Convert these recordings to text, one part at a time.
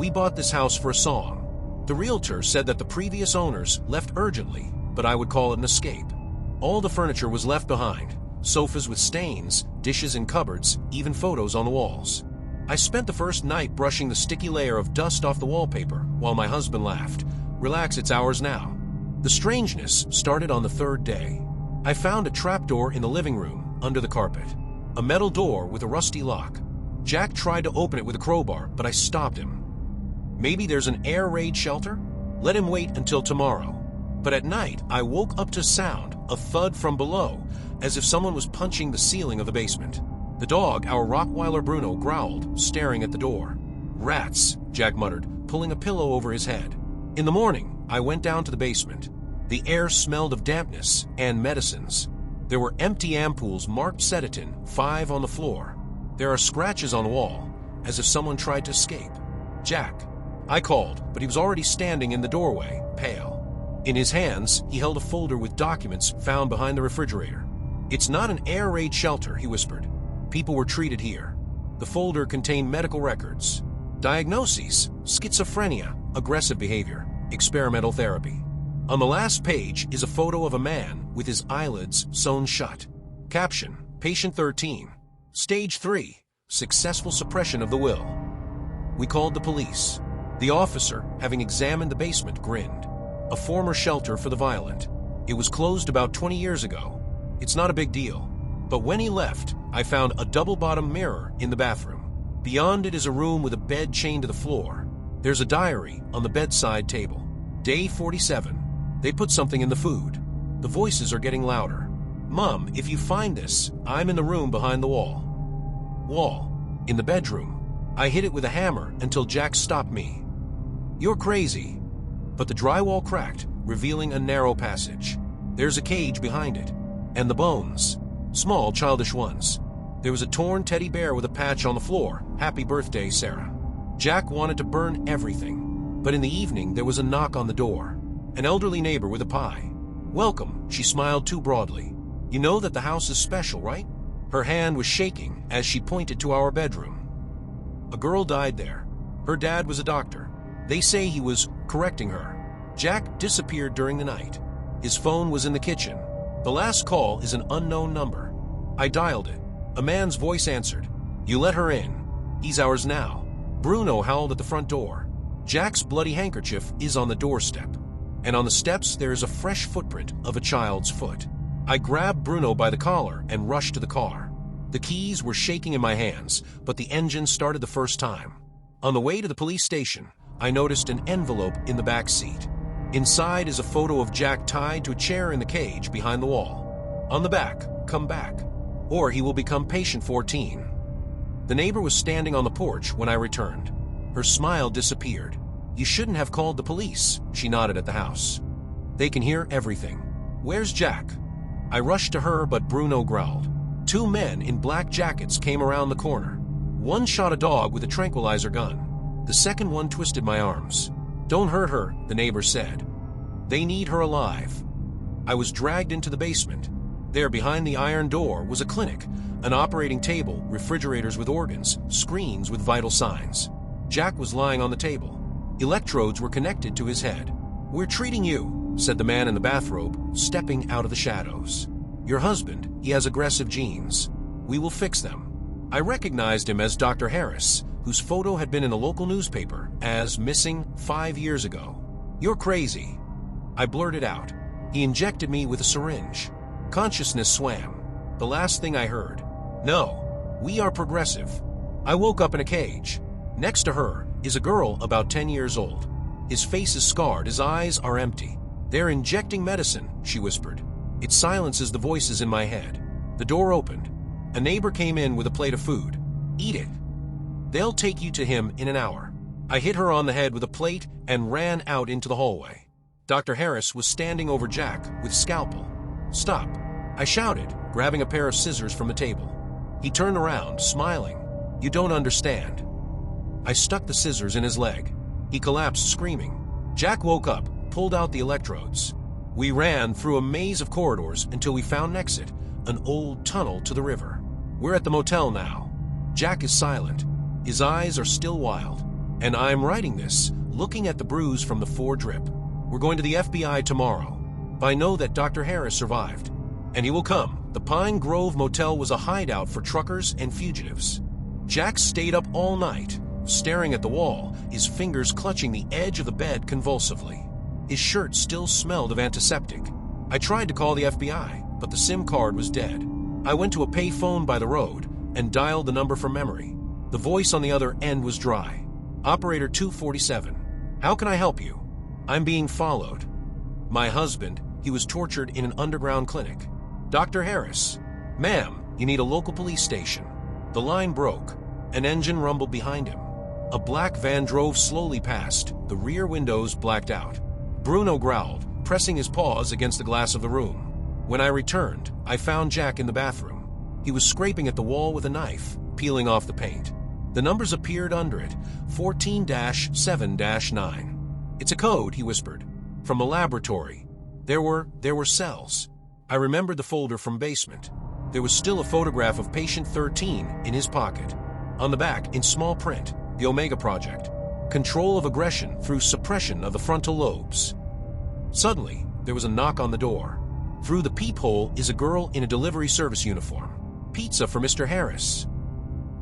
We bought this house for a song. The realtor said that the previous owners left urgently, but I would call it an escape. All the furniture was left behind, sofas with stains, dishes in cupboards, even photos on the walls. I spent the first night brushing the sticky layer of dust off the wallpaper while my husband laughed. Relax, it's ours now. The strangeness started on the third day. I found a trapdoor in the living room under the carpet. A metal door with a rusty lock. Jack tried to open it with a crowbar, but I stopped him. Maybe there's an air raid shelter? Let him wait until tomorrow. But at night, I woke up to sound, a thud from below, as if someone was punching the ceiling of the basement. The dog, our Rottweiler Bruno, growled, staring at the door. Rats, Jack muttered, pulling a pillow over his head. In the morning, I went down to the basement. The air smelled of dampness and medicines. There were empty ampoules marked Sedatin, 5 on the floor. There are scratches on the wall, as if someone tried to escape. Jack. I called, but he was already standing in the doorway, pale. In his hands, he held a folder with documents found behind the refrigerator. It's not an air raid shelter, he whispered. People were treated here. The folder contained medical records. Diagnoses: schizophrenia, aggressive behavior, experimental therapy. On the last page is a photo of a man with his eyelids sewn shut. Caption: Patient 13. Stage 3. Successful suppression of the will. We called the police. The officer, having examined the basement, grinned. A former shelter for the violent. It was closed about 20 years ago. It's not a big deal. But when he left, I found a double-bottom mirror in the bathroom. Beyond it is a room with a bed chained to the floor. There's a diary on the bedside table. Day 47. They put something in the food. The voices are getting louder. Mom, if you find this, I'm in the room behind the wall. Wall. In the bedroom. I hit it with a hammer until Jack stopped me. You're crazy. But the drywall cracked, revealing a narrow passage. There's a cage behind it. And the bones. Small, childish ones. There was a torn teddy bear with a patch on the floor. Happy birthday, Sarah. Jack wanted to burn everything. But in the evening, there was a knock on the door. An elderly neighbor with a pie. Welcome, she smiled too broadly. You know that the house is special, right? Her hand was shaking as she pointed to our bedroom. A girl died there. Her dad was a doctor. They say he was correcting her. Jack disappeared during the night. His phone was in the kitchen. The last call is an unknown number. I dialed it. A man's voice answered. You let her in. He's ours now. Bruno howled at the front door. Jack's bloody handkerchief is on the doorstep. And on the steps there is a fresh footprint of a child's foot. I grabbed Bruno by the collar and rushed to the car. The keys were shaking in my hands, but the engine started the first time. On the way to the police station, I noticed an envelope in the back seat. Inside is a photo of Jack tied to a chair in the cage behind the wall. On the back, come back, or he will become patient 14. The neighbor was standing on the porch when I returned. Her smile disappeared. You shouldn't have called the police, she nodded at the house. They can hear everything. Where's Jack? I rushed to her, but Bruno growled. 2 men in black jackets came around the corner. One shot a dog with a tranquilizer gun. The second one twisted my arms. Don't hurt her, the neighbor said. They need her alive. I was dragged into the basement. There behind the iron door was a clinic, an operating table, refrigerators with organs, screens with vital signs. Jack was lying on the table. Electrodes were connected to his head. We're treating you, said the man in the bathrobe, stepping out of the shadows. Your husband, he has aggressive genes. We will fix them. I recognized him as Dr. Harris, whose photo had been in a local newspaper as missing 5 years ago. You're crazy. I blurted out. He injected me with a syringe. Consciousness swam. The last thing I heard. No, we are progressive. I woke up in a cage. Next to her is a girl about 10 years old. His face is scarred, his eyes are empty. They're injecting medicine, she whispered. It silences the voices in my head. The door opened. A neighbor came in with a plate of food. Eat it. They'll take you to him in an hour. I hit her on the head with a plate and ran out into the hallway. Dr. Harris was standing over Jack with scalpel. Stop, I shouted, grabbing a pair of scissors from the table. He turned around, smiling. You don't understand. I stuck the scissors in his leg. He collapsed, screaming. Jack woke up, pulled out the electrodes. We ran through a maze of corridors until we found an exit, an old tunnel to the river. We're at the motel now. Jack is silent. His eyes are still wild. And I'm writing this, looking at the bruise from the 4 drip. We're going to the FBI tomorrow. I know that Dr. Harris survived. And he will come. The Pine Grove Motel was a hideout for truckers and fugitives. Jack stayed up all night, staring at the wall, his fingers clutching the edge of the bed convulsively. His shirt still smelled of antiseptic. I tried to call the FBI, but the SIM card was dead. I went to a pay phone by the road and dialed the number from memory. The voice on the other end was dry. Operator 247. How can I help you? I'm being followed. My husband, he was tortured in an underground clinic. Dr. Harris. Ma'am, you need a local police station. The line broke. An engine rumbled behind him. A black van drove slowly past, the rear windows blacked out. Bruno growled, pressing his paws against the glass of the room. When I returned, I found Jack in the bathroom. He was scraping at the wall with a knife, peeling off the paint. The numbers appeared under it, 14-7-9. It's a code, he whispered. From a laboratory. There were cells. I remembered the folder from basement. There was still a photograph of patient 13 in his pocket. On the back, in small print, the Omega Project. Control of aggression through suppression of the frontal lobes. Suddenly, there was a knock on the door. Through the peephole is a girl in a delivery service uniform. Pizza for Mr. Harris.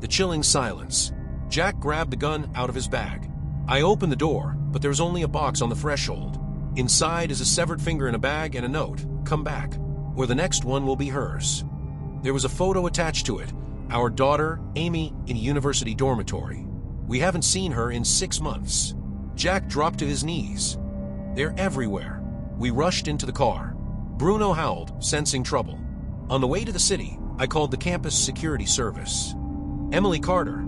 The chilling silence. Jack grabbed the gun out of his bag. I opened the door, but there was only a box on the threshold. Inside is a severed finger in a bag and a note, "Come back, or the next one will be hers." There was a photo attached to it, our daughter, Amy, in a university dormitory. We haven't seen her in 6 months. Jack dropped to his knees. They're everywhere. We rushed into the car. Bruno howled, sensing trouble. On the way to the city, I called the campus security service. Emily Carter.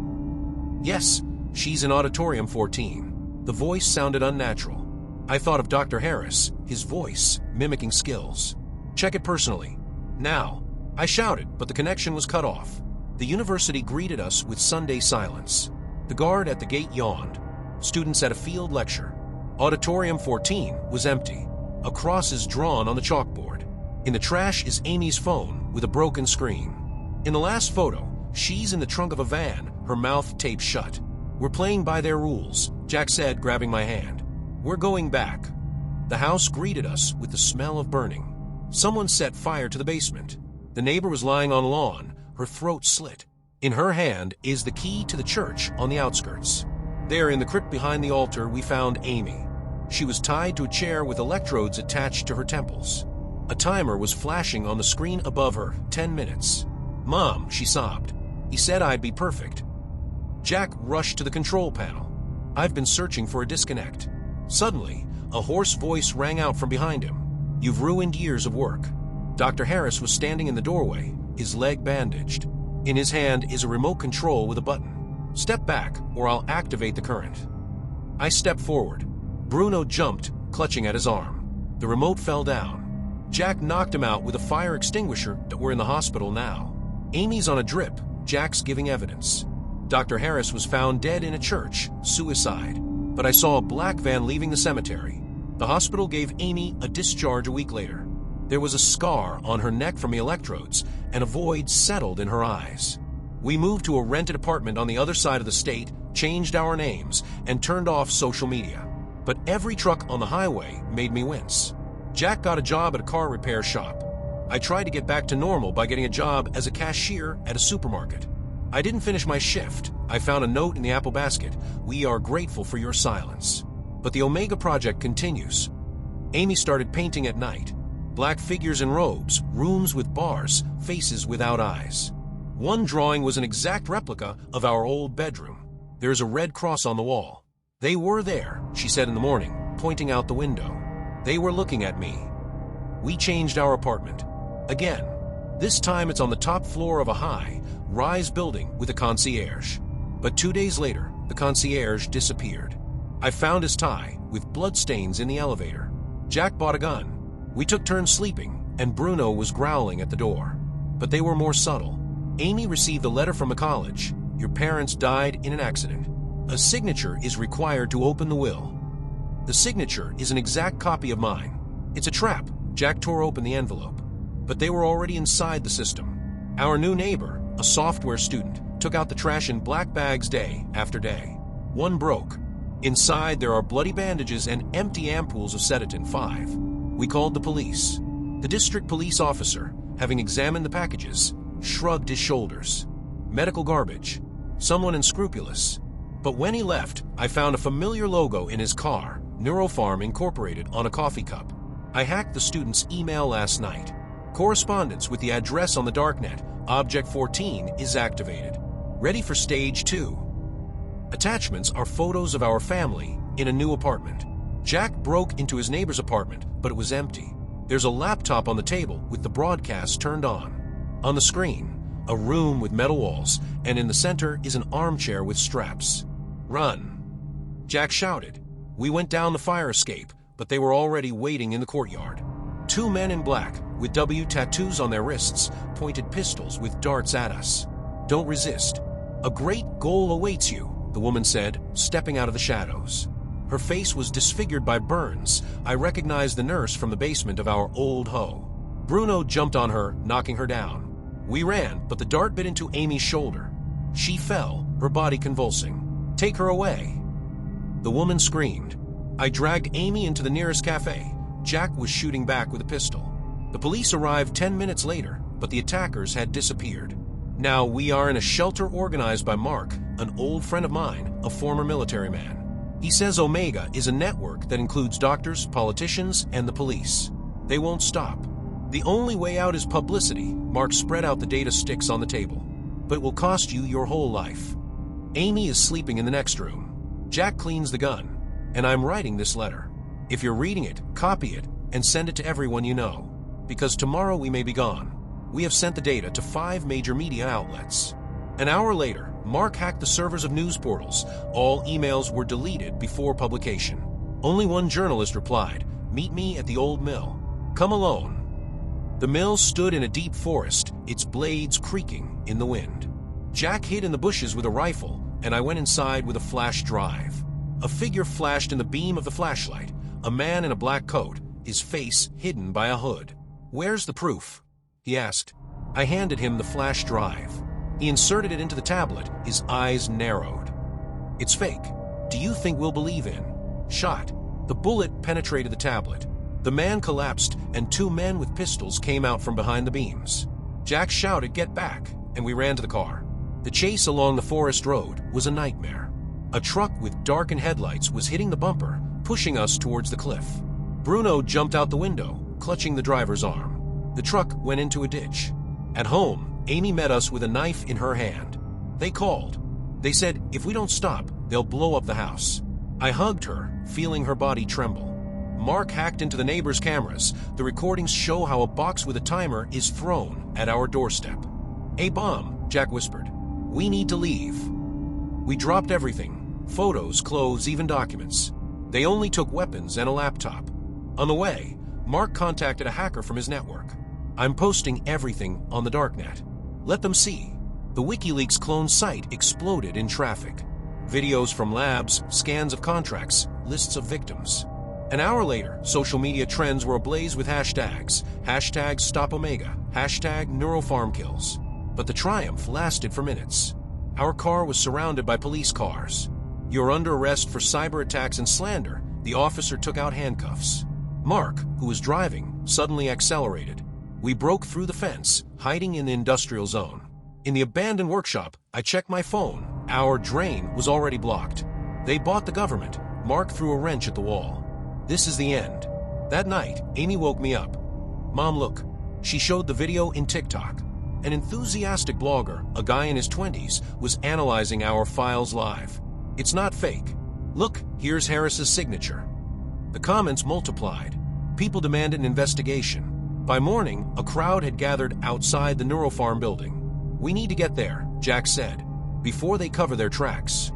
Yes, she's in Auditorium 14. The voice sounded unnatural. I thought of Dr. Harris, his voice, mimicking skills. Check it personally. Now. I shouted, but the connection was cut off. The university greeted us with Sunday silence. The guard at the gate yawned. Students at a field lecture. Auditorium 14 was empty. A cross is drawn on the chalkboard. In the trash is Amy's phone with a broken screen. In the last photo, she's in the trunk of a van, her mouth taped shut. We're playing by their rules, Jack said, grabbing my hand. We're going back. The house greeted us with the smell of burning. Someone set fire to the basement. The neighbor was lying on lawn, her throat slit. In her hand is the key to the church on the outskirts. There in the crypt behind the altar we found Amy. She was tied to a chair with electrodes attached to her temples. A timer was flashing on the screen above her, 10 minutes. "Mom," she sobbed. "He said I'd be perfect." Jack rushed to the control panel. I've been searching for a disconnect. Suddenly, a hoarse voice rang out from behind him. "You've ruined years of work." Dr. Harris was standing in the doorway, his leg bandaged. In his hand is a remote control with a button. "Step back, or I'll activate the current." I stepped forward. Bruno jumped, clutching at his arm. The remote fell down. Jack knocked him out with a fire extinguisher that we're in the hospital now. Amy's on a drip, Jack's giving evidence. Dr. Harris was found dead in a church, suicide. But I saw a black van leaving the cemetery. The hospital gave Amy a discharge a week later. There was a scar on her neck from the electrodes, and a void settled in her eyes. We moved to a rented apartment on the other side of the state, changed our names, and turned off social media. But every truck on the highway made me wince. Jack got a job at a car repair shop. I tried to get back to normal by getting a job as a cashier at a supermarket. I didn't finish my shift. I found a note in the apple basket. "We are grateful for your silence." But the Omega Project continues. Amy started painting at night. Black figures in robes, rooms with bars, faces without eyes. One drawing was an exact replica of our old bedroom. There is a red cross on the wall. "They were there," she said in the morning, pointing out the window. "They were looking at me." We changed our apartment. Again. This time it's on the top floor of a high-rise building with a concierge. But 2 days later, the concierge disappeared. I found his tie, with bloodstains in the elevator. Jack bought a gun. We took turns sleeping, and Bruno was growling at the door. But they were more subtle. Amy received a letter from the college. "Your parents died in an accident. A signature is required to open the will." The signature is an exact copy of mine. It's a trap. Jack tore open the envelope. But they were already inside the system. Our new neighbor, a software student, took out the trash in black bags day after day. One broke. Inside, there are bloody bandages and empty ampoules of Sedatin 5. We called the police. The district police officer, having examined the packages, shrugged his shoulders. Medical garbage. Someone unscrupulous. But when he left, I found a familiar logo in his car, Neuropharm Incorporated, on a coffee cup. I hacked the student's email last night. Correspondence with the address on the darknet, Object 14, is activated. Ready for stage 2. Attachments are photos of our family in a new apartment. Jack broke into his neighbor's apartment, but it was empty. There's a laptop on the table with the broadcast turned on. On the screen, a room with metal walls, and in the center is an armchair with straps. "Run!" Jack shouted. We went down the fire escape, but they were already waiting in the courtyard. 2 men in black, with W tattoos on their wrists, pointed pistols with darts at us. "Don't resist. A great goal awaits you," the woman said, stepping out of the shadows. Her face was disfigured by burns. I recognized the nurse from the basement of our old hoe. Bruno jumped on her, knocking her down. We ran, but the dart bit into Amy's shoulder. She fell, her body convulsing. "Take her away." The woman screamed. I dragged Amy into the nearest cafe. Jack was shooting back with a pistol. The police arrived 10 minutes later, but the attackers had disappeared. Now we are in a shelter organized by Mark, an old friend of mine, a former military man. He says Omega is a network that includes doctors, politicians, and the police. They won't stop. The only way out is publicity. Mark spread out the data sticks on the table. But it will cost you your whole life. Amy is sleeping in the next room. Jack cleans the gun. And I'm writing this letter. If you're reading it, copy it, and send it to everyone you know. Because tomorrow we may be gone. We have sent the data to 5 major media outlets. An hour later, Mark hacked the servers of news portals. All emails were deleted before publication. Only one journalist replied, "Meet me at the old mill. Come alone." The mill stood in a deep forest, its blades creaking in the wind. Jack hid in the bushes with a rifle, and I went inside with a flash drive. A figure flashed in the beam of the flashlight, a man in a black coat, his face hidden by a hood. "Where's the proof?" he asked. I handed him the flash drive. He inserted it into the tablet, his eyes narrowed. "It's fake. Do you think we'll believe in?" Shot. The bullet penetrated the tablet. The man collapsed, and 2 men with pistols came out from behind the beams. Jack shouted, "Get back," and we ran to the car. The chase along the forest road was a nightmare. A truck with darkened headlights was hitting the bumper, pushing us towards the cliff. Bruno jumped out the window, clutching the driver's arm. The truck went into a ditch. At home, Amy met us with a knife in her hand. They called. They said, if we don't stop, they'll blow up the house. I hugged her, feeling her body tremble. Mark hacked into the neighbor's cameras. The recordings show how a box with a timer is thrown at our doorstep. "A bomb," Jack whispered. "We need to leave." We dropped everything. Photos, clothes, even documents. They only took weapons and a laptop. On the way, Mark contacted a hacker from his network. "I'm posting everything on the darknet. Let them see." The WikiLeaks clone site exploded in traffic. Videos from labs, scans of contracts, lists of victims. An hour later, social media trends were ablaze with hashtags. Hashtag Stop Omega. Hashtag NeuroPharmKills. But the triumph lasted for minutes. Our car was surrounded by police cars. "You're under arrest for cyber attacks and slander." The officer took out handcuffs. Mark, who was driving, suddenly accelerated. We broke through the fence, hiding in the industrial zone. In the abandoned workshop, I checked my phone. Our drain was already blocked. They bought the government. Mark threw a wrench at the wall. This is the end. That night, Amy woke me up. "Mom, look." She showed the video in TikTok. An enthusiastic blogger, a guy in his 20s, was analyzing our files live. "It's not fake. Look, here's Harris's signature." The comments multiplied. People demanded an investigation. By morning, a crowd had gathered outside the Neuropharm building. "We need to get there," Jack said, "before they cover their tracks."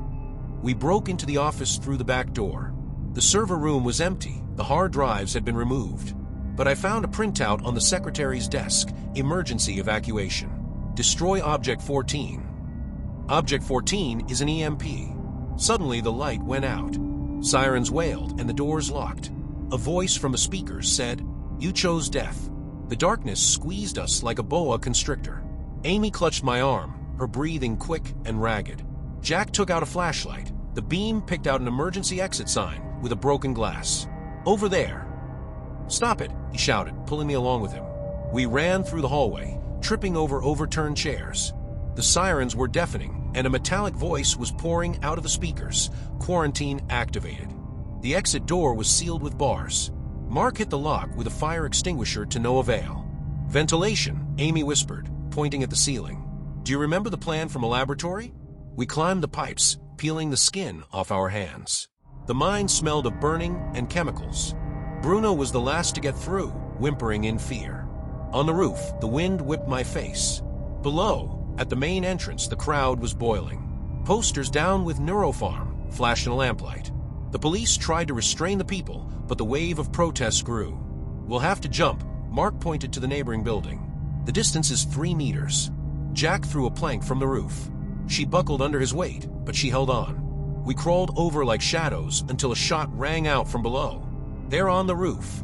We broke into the office through the back door. The server room was empty. The hard drives had been removed. But I found a printout on the secretary's desk. Emergency evacuation. Destroy Object 14. Object 14 is an EMP. Suddenly the light went out. Sirens wailed and the doors locked. A voice from the speakers said, "You chose death." The darkness squeezed us like a boa constrictor. Amy clutched my arm, her breathing quick and ragged. Jack took out a flashlight. The beam picked out an emergency exit sign with a broken glass. "Over there." "Stop it," he shouted, pulling me along with him. We ran through the hallway, tripping over overturned chairs. The sirens were deafening, and a metallic voice was pouring out of the speakers. "Quarantine activated." The exit door was sealed with bars. Mark hit the lock with a fire extinguisher to no avail. "Ventilation," Amy whispered, pointing at the ceiling. "Do you remember the plan from a laboratory?" We climbed the pipes, peeling the skin off our hands. The mine smelled of burning and chemicals. Bruno was the last to get through, whimpering in fear. On the roof, the wind whipped my face. Below, at the main entrance, the crowd was boiling. Posters down with Neuropharm flashed in a lamplight. The police tried to restrain the people, but the wave of protests grew. "We'll have to jump," Mark pointed to the neighboring building. "The distance is 3 meters." Jack threw a plank from the roof. She buckled under his weight, but she held on. We crawled over like shadows until a shot rang out from below. "They're on the roof."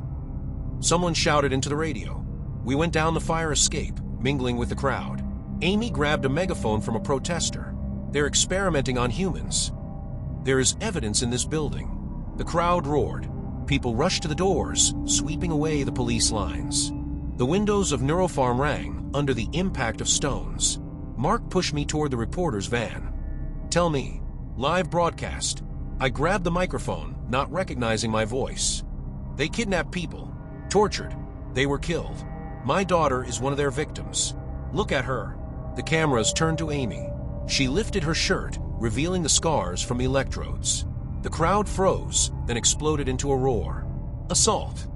Someone shouted into the radio. We went down the fire escape, mingling with the crowd. Amy grabbed a megaphone from a protester. "They're experimenting on humans." "There is evidence in this building." The crowd roared. People rushed to the doors, sweeping away the police lines. The windows of Neuropharm rang under the impact of stones. Mark pushed me toward the reporter's van. "Tell me." "Live broadcast." I grabbed the microphone, not recognizing my voice. "They kidnapped people. Tortured. They were killed. My daughter is one of their victims. Look at her." The cameras turned to Amy. She lifted her shirt, revealing the scars from electrodes. The crowd froze, then exploded into a roar. "Assault."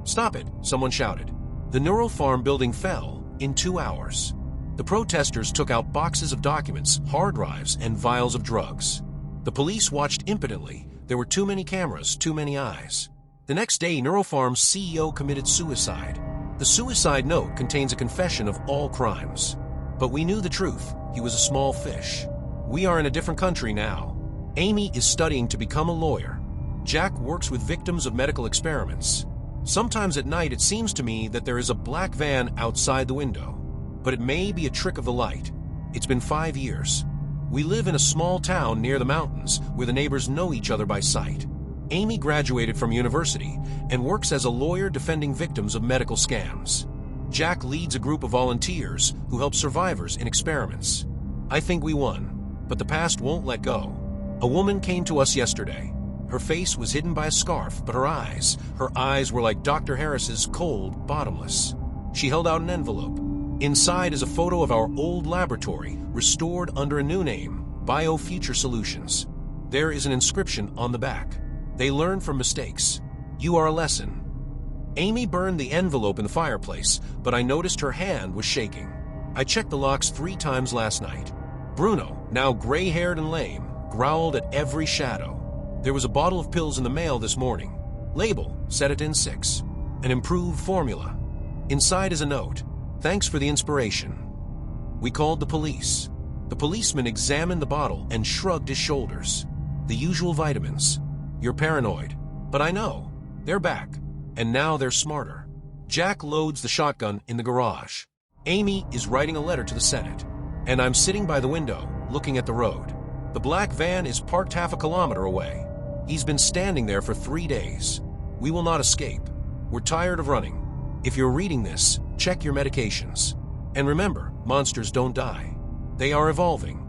"Stop it," someone shouted. The Neuropharm building fell in 2 hours. The protesters took out boxes of documents, hard drives, and vials of drugs. The police watched impotently. There were too many cameras, too many eyes. The next day, Neuropharm's CEO committed suicide. The suicide note contains a confession of all crimes. But we knew the truth. He was a small fish. We are in a different country now. Amy is studying to become a lawyer. Jack works with victims of medical experiments. Sometimes at night it seems to me that there is a black van outside the window. But it may be a trick of the light. It's been 5 years. We live in a small town near the mountains where the neighbors know each other by sight. Amy graduated from university and works as a lawyer defending victims of medical scams. Jack leads a group of volunteers who help survivors in experiments. I think we won, but the past won't let go. A woman came to us yesterday. Her face was hidden by a scarf, but her eyes were like Dr. Harris's, cold, bottomless. She held out an envelope. Inside is a photo of our old laboratory, restored under a new name, BioFuture Solutions. There is an inscription on the back. "They learn from mistakes. You are a lesson." Amy burned the envelope in the fireplace, but I noticed her hand was shaking. I checked the locks 3 times last night. Bruno, now gray-haired and lame, growled at every shadow. There was a bottle of pills in the mail this morning. Label, Sedatin 6. An improved formula. Inside is a note. "Thanks for the inspiration." We called the police. The policeman examined the bottle and shrugged his shoulders. "The usual vitamins. You're paranoid. But I know. They're back. And now they're smarter." Jack loads the shotgun in the garage. Amy is writing a letter to the Senate. And I'm sitting by the window, looking at the road. The black van is parked half a kilometer away. He's been standing there for 3 days. We will not escape. We're tired of running. If you're reading this, check your medications. And remember, monsters don't die. They are evolving.